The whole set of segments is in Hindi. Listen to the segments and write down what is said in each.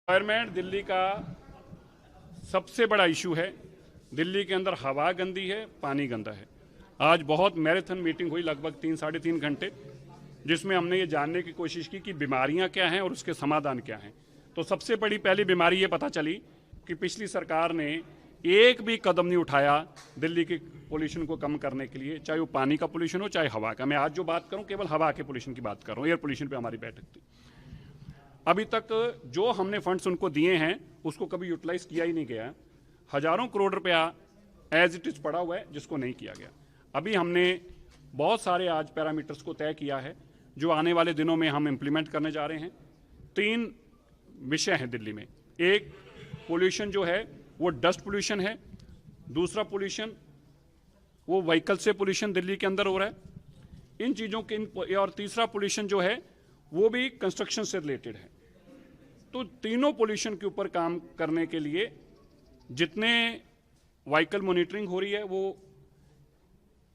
एनवायरमेंट दिल्ली का सबसे बड़ा इशू है। दिल्ली के अंदर हवा गंदी है, पानी गंदा है। आज बहुत मैराथन मीटिंग हुई, लगभग 3-3.5 घंटे, जिसमें हमने ये जानने की कोशिश की कि बीमारियां क्या हैं और उसके समाधान क्या हैं। तो सबसे बड़ी पहली बीमारी ये पता चली कि पिछली सरकार ने एक भी कदम नहीं उठाया दिल्ली के पोल्यूशन को कम करने के लिए, चाहे वो पानी का पोल्यूशन हो चाहे हवा का। मैं आज जो बात करूं केवल हवा के पोल्यूशन की बात कर रहा हूं। एयर पोल्यूशन पे हमारी बैठक थी। अभी तक जो हमने फंड्स उनको दिए हैं उसको कभी यूटिलाइज किया ही नहीं गया। हजारों करोड़ रुपया एज इट इज पड़ा हुआ है जिसको नहीं किया गया। अभी हमने बहुत सारे आज पैरामीटर्स को तय किया है जो आने वाले दिनों में हम इम्प्लीमेंट करने जा रहे हैं। 3 विषय हैं दिल्ली में। एक, पोल्यूशन जो है वो डस्ट पोल्यूशन है। दूसरा पोल्यूशन वो व्हीकल से पोल्यूशन दिल्ली के अंदर हो रहा है, इन चीज़ों के। और तीसरा पोल्यूशन जो है वो भी कंस्ट्रक्शन से रिलेटेड है। तो तीनों पोल्यूशन के ऊपर काम करने के लिए जितने व्हीकल मॉनिटरिंग हो रही है, वो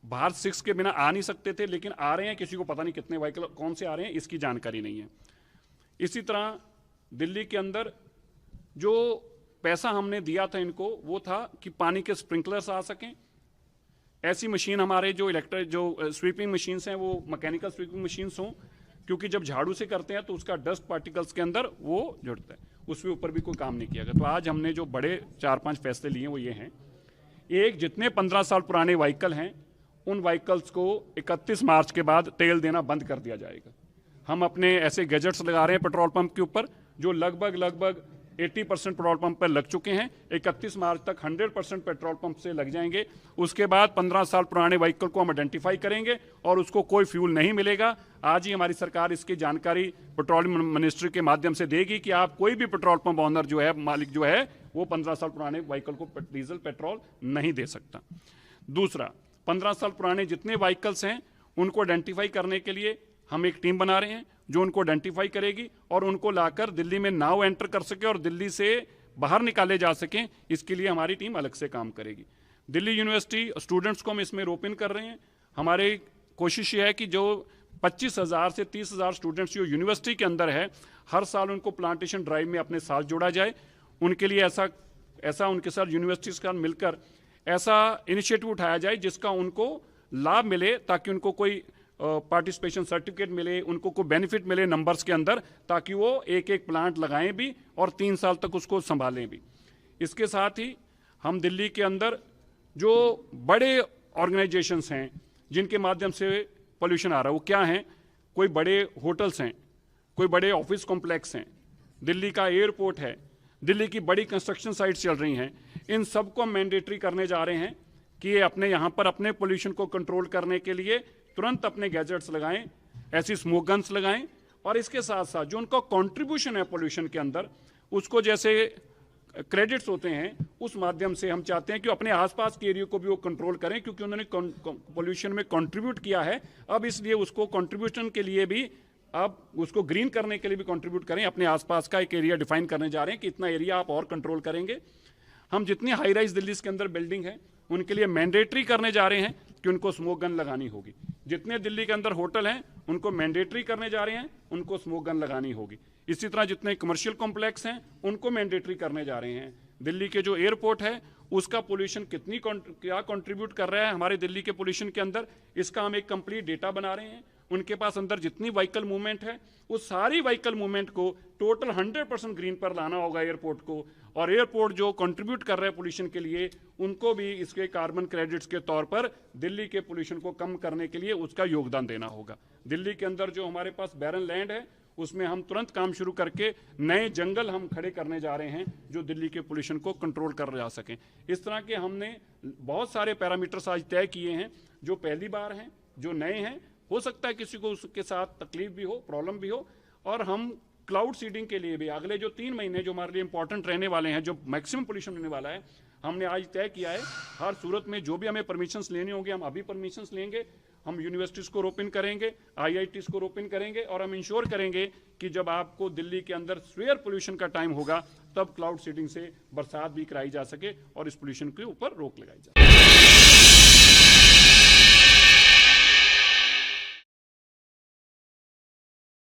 भारत 6 के बिना आ नहीं सकते थे, लेकिन आ रहे हैं। किसी को पता नहीं कितने व्हीकल कौन से आ रहे हैं, इसकी जानकारी नहीं है। इसी तरह दिल्ली के अंदर जो पैसा हमने दिया था इनको, वो था कि पानी के स्प्रिंकलर्स आ सकें। ऐसी मशीन हमारे जो जो स्वीपिंग मशीन्स हैं वो मैकेनिकल स्वीपिंग मशीन्स हों, क्योंकि जब झाड़ू से करते हैं तो उसका डस्ट पार्टिकल्स के अंदर वो जुड़ता है, उसके ऊपर भी कोई काम नहीं किया गया। तो आज हमने जो बड़े 4-5 फैसले लिए वो ये हैं। एक, जितने 15 साल पुराने व्हीकल हैं उन व्हीकल्स को 31 मार्च के बाद तेल देना बंद कर दिया जाएगा। हम अपने ऐसे गैजेट्स लगा रहे हैं पेट्रोल पंप के ऊपर जो लगभग 80% पेट्रोल पंप पर लग चुके हैं। 31 मार्च तक 100% पेट्रोल पंप से लग जाएंगे। उसके बाद 15 साल पुराने व्हीकल को हम आइडेंटिफाई करेंगे और उसको कोई फ्यूल नहीं मिलेगा। आज ही हमारी सरकार इसकी जानकारी पेट्रोलियम मिनिस्ट्री के माध्यम से देगी कि आप कोई भी पेट्रोल पंप ऑनर जो है, मालिक जो है, वो 15 साल पुराने व्हीकल को डीजल पेट्रोल नहीं दे सकता। दूसरा, 15 साल पुराने जितने व्हीकल्स हैं उनको आइडेंटिफाई करने के लिए हम एक टीम बना रहे हैं जो उनको आइडेंटिफाई करेगी और उनको लाकर दिल्ली में नाउ एंटर कर सके और दिल्ली से बाहर निकाले जा सकें। इसके लिए हमारी टीम अलग से काम करेगी। दिल्ली यूनिवर्सिटी स्टूडेंट्स को हम इसमें रोप इन कर रहे हैं। हमारी कोशिश ये है कि जो 25,000 से 30,000 स्टूडेंट्स जो यूनिवर्सिटी के अंदर है, हर साल उनको प्लांटेशन ड्राइव में अपने साथ जोड़ा जाए। उनके लिए ऐसा उनके साथ यूनिवर्सिटीज़ का मिलकर ऐसा इनिशिएटिव उठाया जाए जिसका उनको लाभ मिले, ताकि उनको कोई पार्टिसिपेशन सर्टिफिकेट मिले, उनको कोई बेनिफिट मिले नंबर्स के अंदर, ताकि वो एक प्लांट लगाएं भी और 3 साल तक उसको संभालें भी। इसके साथ ही हम दिल्ली के अंदर जो बड़े ऑर्गेनाइजेशंस हैं जिनके माध्यम से पोल्यूशन आ रहा है वो क्या हैं? कोई बड़े होटल्स हैं, कोई बड़े ऑफिस कॉम्प्लेक्स हैं, दिल्ली का एयरपोर्ट है, दिल्ली की बड़ी कंस्ट्रक्शन साइट्स चल रही हैं। इन सबको मैंडेटरी करने जा रहे हैं कि ये अपने यहाँ पर अपने पोल्यूशन को कंट्रोल करने के लिए तुरंत अपने गैजेट्स लगाएं, ऐसी स्मोक गन्स लगाएं। और इसके साथ साथ जो उनका कंट्रीब्यूशन है पोल्यूशन के अंदर, उसको जैसे क्रेडिट्स होते हैं, उस माध्यम से हम चाहते हैं कि अपने आसपास के एरिया को भी वो कंट्रोल करें, क्योंकि उन्होंने पोल्यूशन में कंट्रीब्यूट किया है। अब इसलिए उसको कंट्रीब्यूशन के लिए भी, अब उसको ग्रीन करने के लिए भी कंट्रीब्यूट करें। अपने आसपास का एक एरिया डिफाइन करने जा रहे हैं कि इतना एरिया आप और कंट्रोल करेंगे। हम जितनी हाई राइज दिल्ली के अंदर बिल्डिंग है उनके लिए मैंडेटरी करने जा रहे हैं कि उनको स्मोक गन लगानी होगी। जितने दिल्ली के अंदर होटल हैं उनको मैंडेटरी करने जा रहे हैं, उनको स्मोक गन लगानी होगी। इसी तरह जितने कमर्शियल कॉम्प्लेक्स हैं उनको मैंडेटरी करने जा रहे हैं। दिल्ली के जो एयरपोर्ट है उसका पोल्यूशन क्या कंट्रीब्यूट कर रहा है हमारे दिल्ली के पोल्यूशन के अंदर, इसका हम एक कंप्लीट डेटा बना रहे हैं। उनके पास अंदर जितनी व्हीकल मूवमेंट है उस सारी व्हीकल मूवमेंट को टोटल 100% ग्रीन पर लाना होगा एयरपोर्ट को। और एयरपोर्ट जो कंट्रीब्यूट कर रहे हैं पोल्यूशन के लिए, उनको भी इसके कार्बन क्रेडिट्स के तौर पर दिल्ली के पोल्यूशन को कम करने के लिए उसका योगदान देना होगा। दिल्ली के अंदर जो हमारे पास बैरन लैंड है उसमें हम तुरंत काम शुरू करके नए जंगल हम खड़े करने जा रहे हैं जो दिल्ली के पोल्यूशन को कंट्रोल कर जा सकें। इस तरह के हमने बहुत सारे पैरामीटर्स आज तय किए हैं जो पहली बार हैं, जो नए हैं। हो सकता है किसी को उसके साथ तकलीफ भी हो, प्रॉब्लम भी हो। और हम क्लाउड सीडिंग के लिए भी अगले जो 3 महीने जो हमारे लिए इंपॉर्टेंट रहने वाले हैं, जो मैक्सिमम पोल्यूशन होने वाला है, हमने आज तय किया है। हर सूरत में जो भी हमें परमिशंस लेने होंगे हम अभी परमिशंस लेंगे। हम यूनिवर्सिटीज़ को रोप इन करेंगे, IITs को रोप इन करेंगे और हम इंश्योर करेंगे कि जब आपको दिल्ली के अंदर स्वेयर पोल्यूशन का टाइम होगा तब क्लाउड सीडिंग से बरसात भी कराई जा सके और इस पोल्यूशन के ऊपर रोक लगाई जाए।